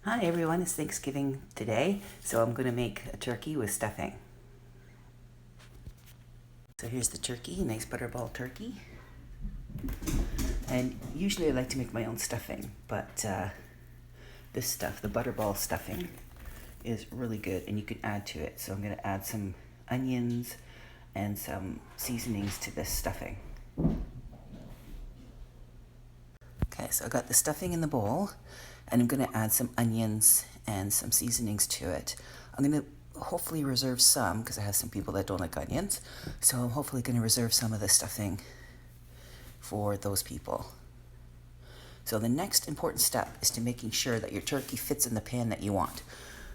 Hi everyone, it's Thanksgiving today, so I'm going to make a turkey with stuffing. So here's the turkey, nice butterball turkey. And usually I like to make my own stuffing, but this stuff, the butterball stuffing, is really good and you can add to it. So I'm going to add some onions and some seasonings to this stuffing. Okay, so I got the stuffing in the bowl and I'm going to add some onions and some seasonings to it. I'm going to hopefully reserve some because I have some people that don't like onions. So I'm hopefully going to reserve some of the stuffing for those people. So the next important step is to making sure that your turkey fits in the pan that you want.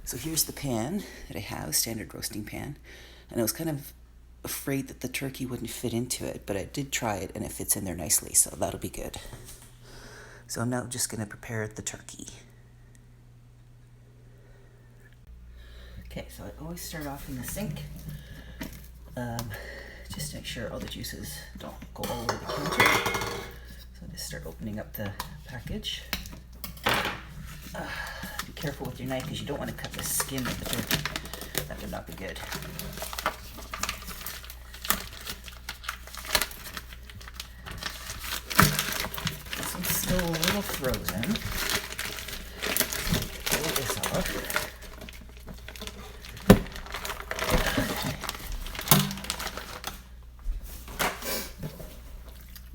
So here's the pan that I have, standard roasting pan. And I was kind of afraid that the turkey wouldn't fit into it, but I did try it and it fits in there nicely, so that'll be good. So I'm now just going to prepare the turkey. Okay, so I always start off in the sink, just to make sure all the juices don't go all over the counter. So I just start opening up the package. Be careful with your knife because you don't want to cut the skin of the turkey. That would not be good. This one's still a little frozen. Pull this off.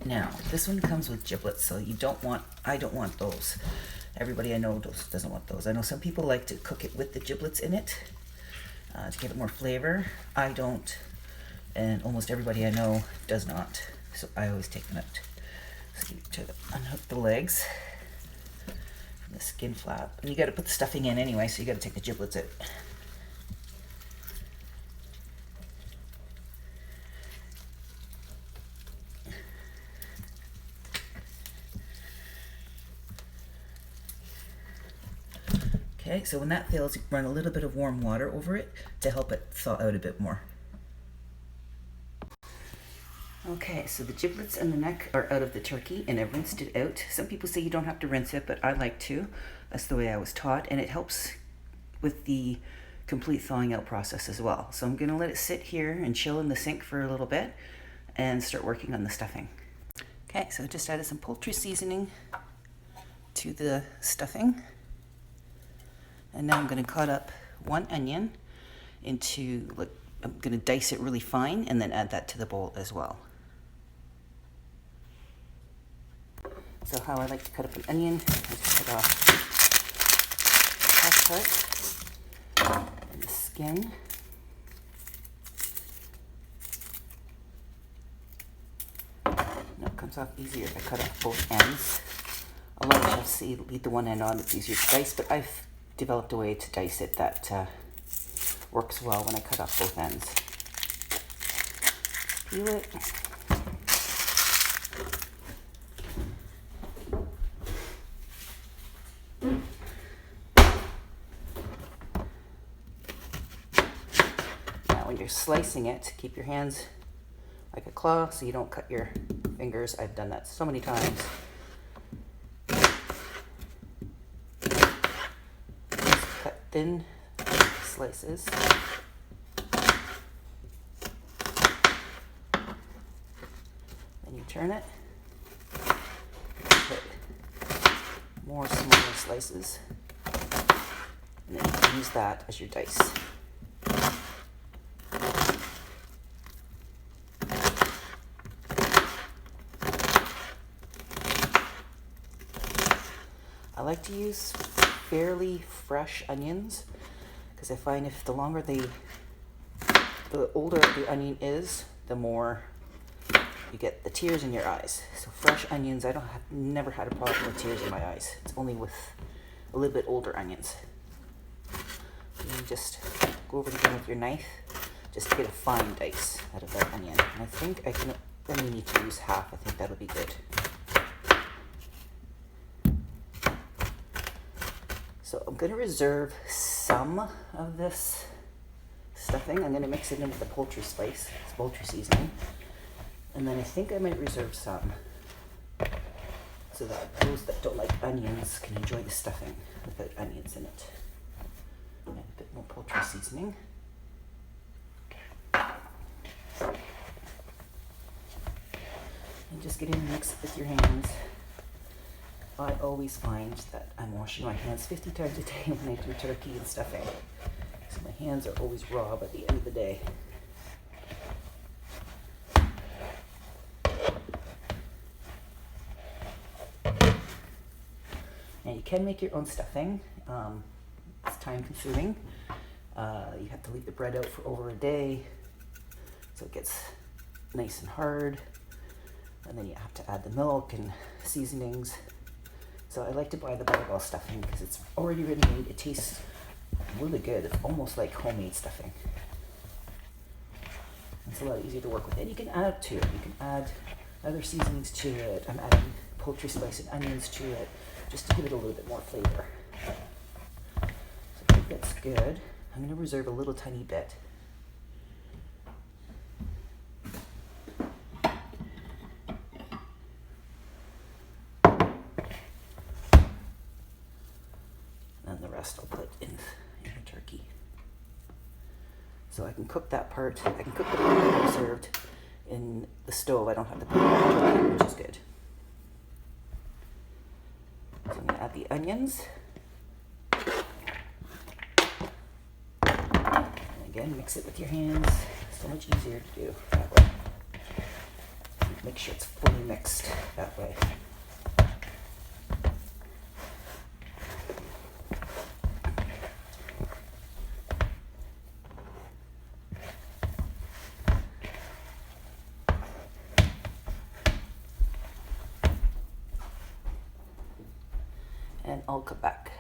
Now, this one comes with giblets, so I don't want those. Everybody I know doesn't want those. I know some people like to cook it with the giblets in it to give it more flavor. I don't, and almost everybody I know does not. So I always take them out. So you try to unhook the legs from the skin flap. And you got to put the stuffing in anyway, so you got to take the giblets out. Okay, so when that fails, you run a little bit of warm water over it to help it thaw out a bit more. Okay, so the giblets and the neck are out of the turkey and I've rinsed it out. Some people say you don't have to rinse it, but I like to. That's the way I was taught, and it helps with the complete thawing out process as well. So I'm gonna let it sit here and chill in the sink for a little bit and start working on the stuffing. Okay, so I just added some poultry seasoning to the stuffing. And now I'm going to cut up one onion into, I'm going to dice it really fine and then add that to the bowl as well. So how I like to cut up an onion is cut off the top part and the skin. Now it comes off easier if I cut off both ends. A lot of chefs say leave the one end on, it's easier to dice, but I've developed a way to dice it that works well when I cut off both ends. Peel it. Now when you're slicing it, keep your hands like a claw so you don't cut your fingers. I've done that so many times. Thin slices. Then you turn it. Put more smaller slices. And then you can use that as your dice. I like to use fairly fresh onions because I find if the older the onion is, the more you get the tears in your eyes. So fresh onions, never had a problem with tears in my eyes. It's only with a little bit older onions. And you just go over it again with your knife just to get a fine dice out of that onion. And I think I can only need to use half. I think that'll be good. So I'm going to reserve some of this stuffing. I'm going to mix it in with the poultry spice, poultry seasoning. And then I think I might reserve some so that those that don't like onions can enjoy the stuffing without onions in it. And a bit more poultry seasoning. And just get in and mix it with your hands. I always find that I'm washing my hands 50 times a day when I do turkey and stuffing. So my hands are always raw by the end of the day. Now you can make your own stuffing. It's time consuming. You have to leave the bread out for over a day so it gets nice and hard. And then you have to add the milk and seasonings. So I like to buy the Butterball stuffing because it's already ready made. It tastes really good. It's almost like homemade stuffing. It's a lot easier to work with. And you can add to it. You can add other seasonings to it. I'm adding poultry spice and onions to it just to give it a little bit more flavor. So I think that's good. I'm going to reserve a little tiny bit. And the rest I'll put in the turkey. So I can cook that part. I can cook the part that I reserved in the stove. I don't have to put it in the turkey, which is good. So I'm going to add the onions. And again, mix it with your hands. So much easier to do that way. Make sure it's fully mixed that way. And I'll come back.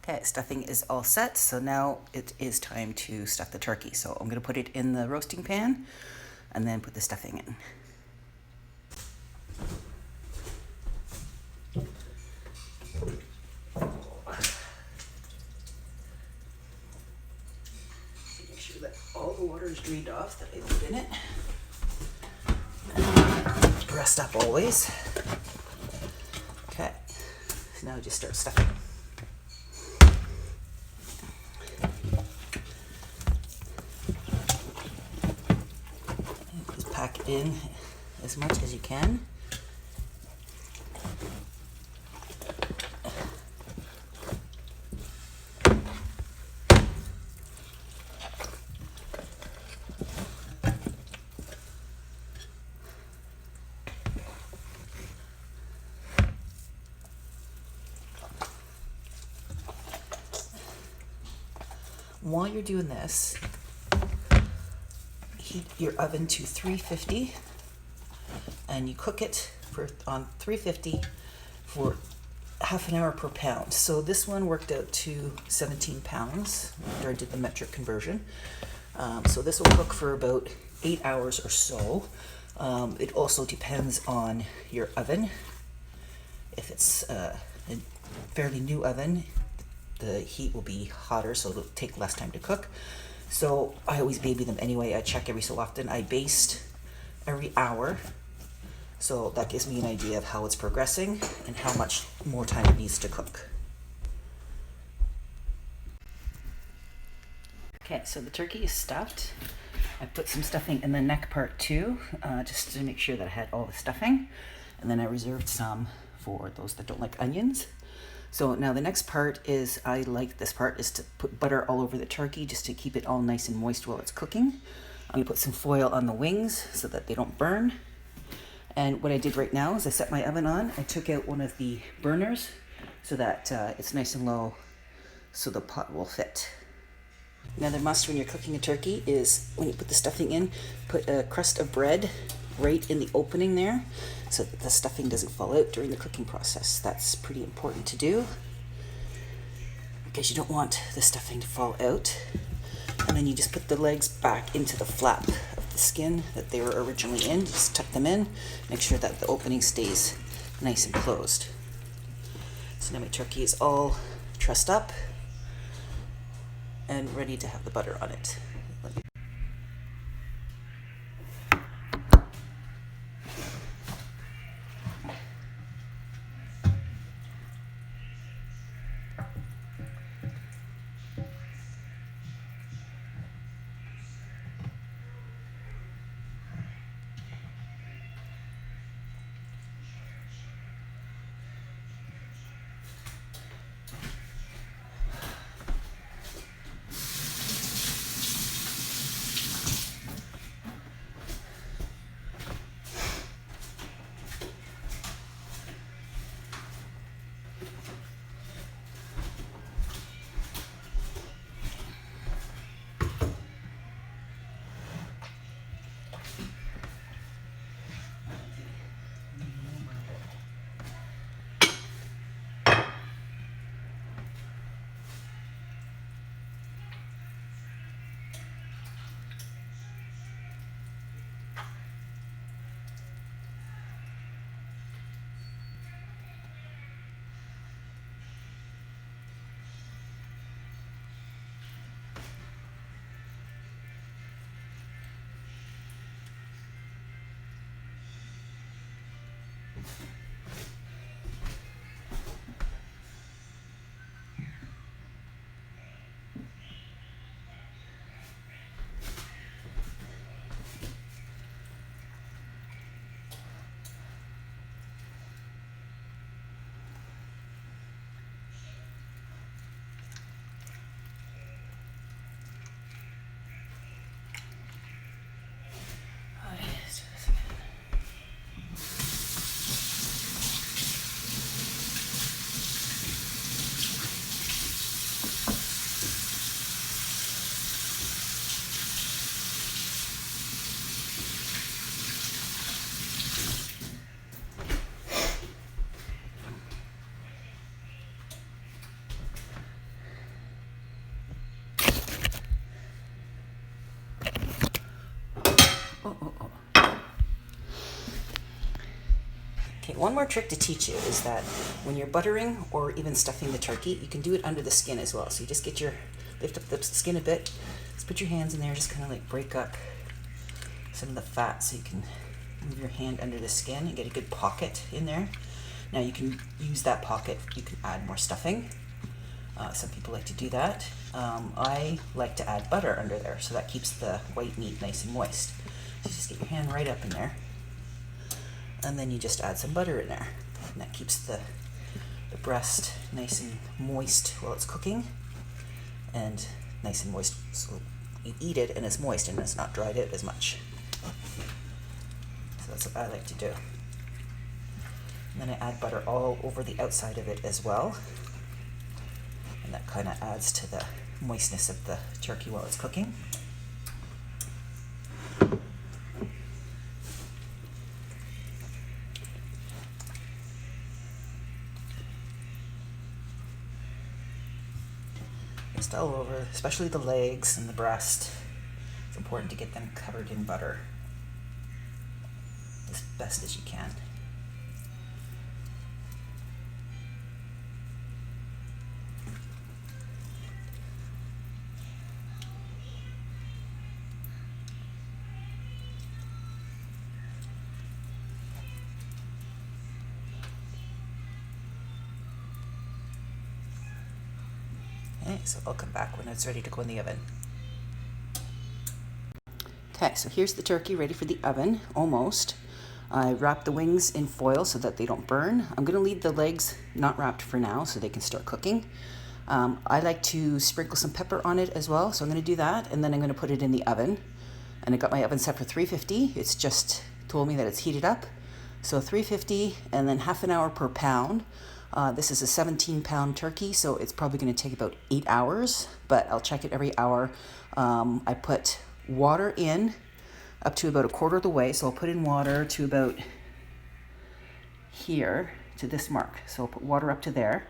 Okay, stuffing is all set, so now it is time to stuff the turkey. So I'm going to put it in the roasting pan and then put the stuffing in. Make sure that all the water is drained off that I put in it. And rest up always. Okay, so now just start stuffing. Just pack it in as much as you can. While you're doing this, heat your oven to 350 and you cook it on 350 for half an hour per pound. So this one worked out to 17 pounds after I did the metric conversion. So this will cook for about 8 hours or so. It also depends on your oven. If it's a fairly new oven, the heat will be hotter, so it'll take less time to cook. So I always baby them anyway. I check every so often. I baste every hour, so that gives me an idea of how it's progressing and how much more time it needs to cook. Okay, so the turkey is stuffed. I put some stuffing in the neck part too, just to make sure that I had all the stuffing. And then I reserved some for those that don't like onions. So now the next part is, I like this part, is to put butter all over the turkey just to keep it all nice and moist while it's cooking. I'm going to put some foil on the wings so that they don't burn. And what I did right now is I set my oven on. I took out one of the burners so that it's nice and low so the pot will fit. Another must when you're cooking a turkey is when you put the stuffing in, put a crust of bread right in the opening there so that the stuffing doesn't fall out during the cooking process. That's pretty important to do because you don't want the stuffing to fall out. And then you just put the legs back into the flap of the skin that they were originally in. Just tuck them in, make sure that the opening stays nice and closed. So now my turkey is all trussed up and ready to have the butter on it. Okay, one more trick to teach you is that when you're buttering or even stuffing the turkey, you can do it under the skin as well. So you just get lift up the skin a bit, just put your hands in there, just kind of like break up some of the fat so you can move your hand under the skin and get a good pocket in there. Now you can use that pocket, you can add more stuffing. Some people like to do that. I like to add butter under there, so that keeps the white meat nice and moist. So just get your hand right up in there, and then you just add some butter in there, and that keeps the breast nice and moist while it's cooking, and nice and moist, so you eat it and it's moist and it's not dried out as much. So that's what I like to do. And then I add butter all over the outside of it as well, and that kind of adds to the moistness of the turkey while it's cooking. Just all over, especially the legs and the breast. It's important to get them covered in butter as best as you can. Okay, so I'll come back when it's ready to go in the oven. Okay, so here's the turkey ready for the oven, almost. I wrapped the wings in foil so that they don't burn. I'm going to leave the legs not wrapped for now so they can start cooking. I like to sprinkle some pepper on it as well, so I'm going to do that, and then I'm going to put it in the oven. And I got my oven set for 350. It's just told me that it's heated up. So 350 and then half an hour per pound. This is a 17-pound turkey, so it's probably going to take about 8 hours, but I'll check it every hour. I put water in up to about a quarter of the way, so I'll put in water to about here, to this mark. So I'll put water up to there,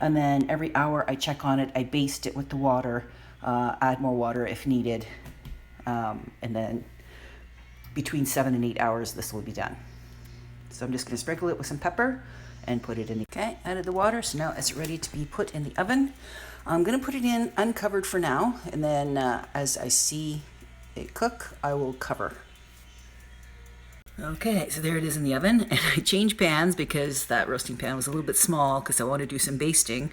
and then every hour I check on it, I baste it with the water, add more water if needed, and then between 7 and 8 hours this will be done. So I'm just going to sprinkle it with some pepper and put it in the, okay, added the water, so now it's ready to be put in the oven. I'm going to put it in uncovered for now, and then as I see it cook, I will cover. Okay, so there it is in the oven, and I changed pans because that roasting pan was a little bit small because I want to do some basting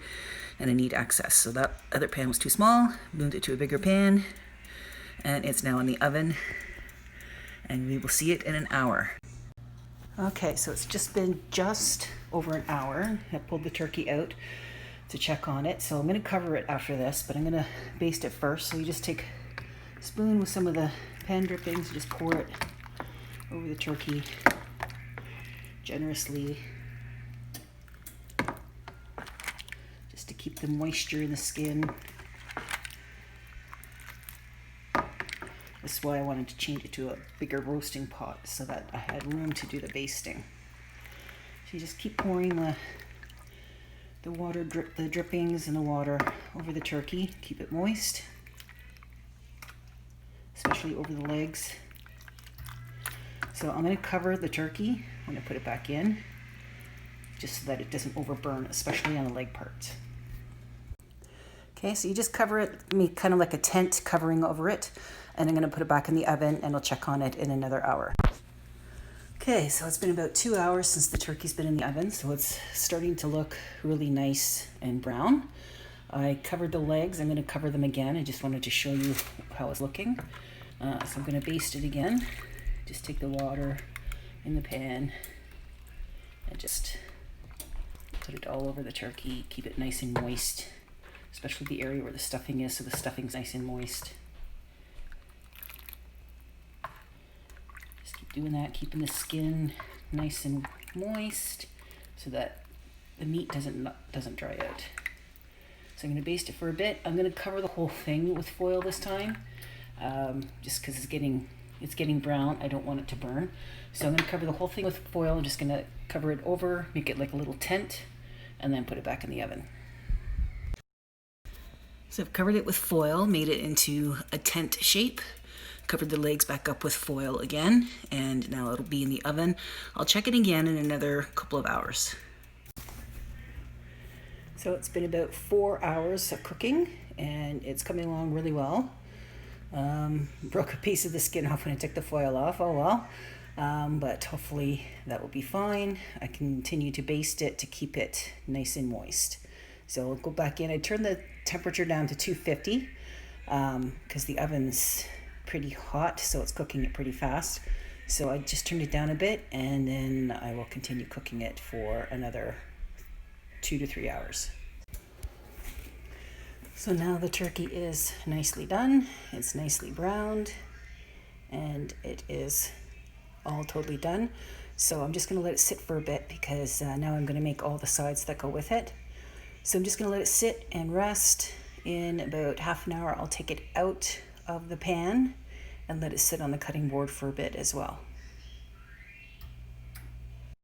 and I need access. So that other pan was too small, moved it to a bigger pan, and it's now in the oven, and we will see it in an hour. Okay, so it's just been just over an hour. I pulled the turkey out to check on it. So I'm going to cover it after this, but I'm going to baste it first. So you just take a spoon with some of the pan drippings and just pour it over the turkey generously, just to keep the moisture in the skin. This is why I wanted to change it to a bigger roasting pot so that I had room to do the basting. So you just keep pouring the water, the drippings and the water over the turkey. Keep it moist, especially over the legs. So I'm going to cover the turkey when I put it back in, just so that it doesn't overburn, especially on the leg parts. Okay, so you just cover it, make kind of like a tent covering over it, and I'm going to put it back in the oven and I'll check on it in another hour. Okay, so it's been about 2 hours since the turkey's been in the oven, so it's starting to look really nice and brown. I covered the legs. I'm going to cover them again. I just wanted to show you how it's looking. So I'm going to baste it again. Just take the water in the pan and just put it all over the turkey. Keep it nice and moist, especially the area where the stuffing is, so the stuffing's nice and moist. Just keep doing that, keeping the skin nice and moist so that the meat doesn't dry out. So I'm going to baste it for a bit. I'm going to cover the whole thing with foil this time, just because it's getting brown. I don't want it to burn. So I'm going to cover the whole thing with foil. I'm just going to cover it over, make it like a little tent, and then put it back in the oven. So I've covered it with foil, made it into a tent shape, covered the legs back up with foil again, and now it'll be in the oven. I'll check it again in another couple of hours. So it's been about 4 hours of cooking, and it's coming along really well. Broke a piece of the skin off when I took the foil off. Oh well, but hopefully that will be fine. I continue to baste it to keep it nice and moist. So I'll go back in. I turned the temperature down to 250 because the oven's pretty hot, so it's cooking it pretty fast. So I just turned it down a bit, and then I will continue cooking it for another 2 to 3 hours. So now the turkey is nicely done. It's nicely browned, and it is all totally done. So I'm just going to let it sit for a bit because now I'm going to make all the sides that go with it. So I'm just going to let it sit and rest. In about half an hour, I'll take it out of the pan and let it sit on the cutting board for a bit as well.